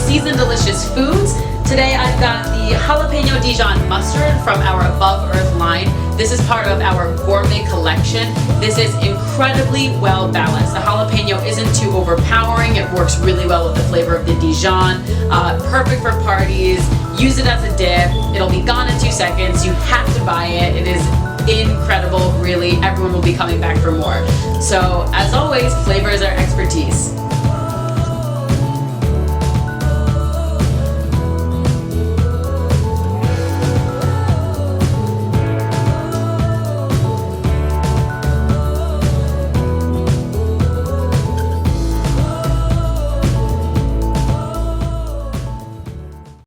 seasoned delicious foods. Today I've got the Jalapeno Dijon mustard from our Above Earth line. This is part of our gourmet collection. This is incredibly well balanced. The jalapeno isn't too overpowering. It works really well with the flavor of the Dijon. Perfect for parties. Use it as a dip. It'll be gone in 2 seconds. You have to buy it. It is incredible, really. Everyone will be coming back for more. So as always, flavor is our expertise.